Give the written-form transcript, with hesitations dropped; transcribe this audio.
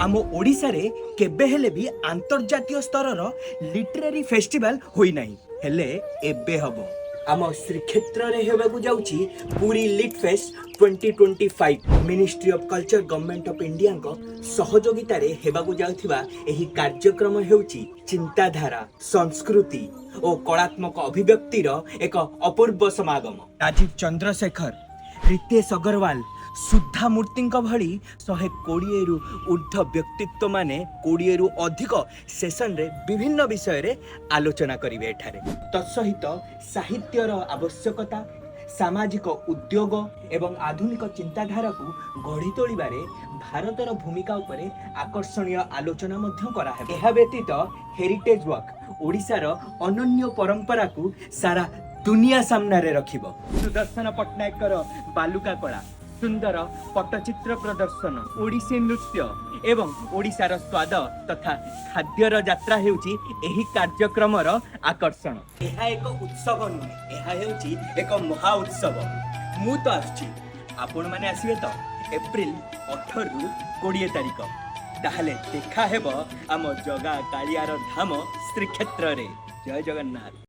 आम ओडिशा रे केबे हेले भी अंतर्जातीय स्तर लिटरेरी फेस्टिवल होई नाही हेले एबे हबो आम श्रीक्षेत्र रे हेबाकू जाउची Puri lit fest 2025 ministry of culture government of India को सहयोगिता रे हेबाकू जाउथिबा एही कार्यक्रम हेउची चिंताधारा संस्कृति और कलात्मक अभिव्यक्तिर एक अपूर्व समागम। राजीव चंद्रशेखर, रितेश अग्रवाल, सुधा मूर्ति भली 120 रु ऊर्ध्व व्यक्तित्व माने 20 रु अधिक सेशन रे विभिन्न विषय रे आलोचना करिवे एठारे। तत्सहित साहित्यर आवश्यकता, सामाजिक उद्योग एवं आधुनिक चिंताधारा को गढ़ी तोलिबारे भारतर भूमिका उपरे आकर्षणीय आलोचना मध्य करा है। एहा व्यतीत हेरिटेज वॉक ओडिशार अनन्य परंपरा को सारा दुनिया सामने रे रखिबो। सुदर्शन पट्टनायकर बालुका कला, सुंदर पट्टचित्र प्रदर्शन, ओडिसी नृत्य एवं ओडिशार स्वाद तथा खाद्यर यात्रा हेउची एही कार्यक्रमर आकर्षण। एहा एक उत्सव नुहे, एहा हेउची एक महा उत्सव। मु तो आछि, आपण माने आसीबे तो एप्रिल 18 रु 20 तारिख। ताहले देखा हेबो आम जगा कालियार धाम श्रीक्षेत्र रे। जय जगन्नाथ।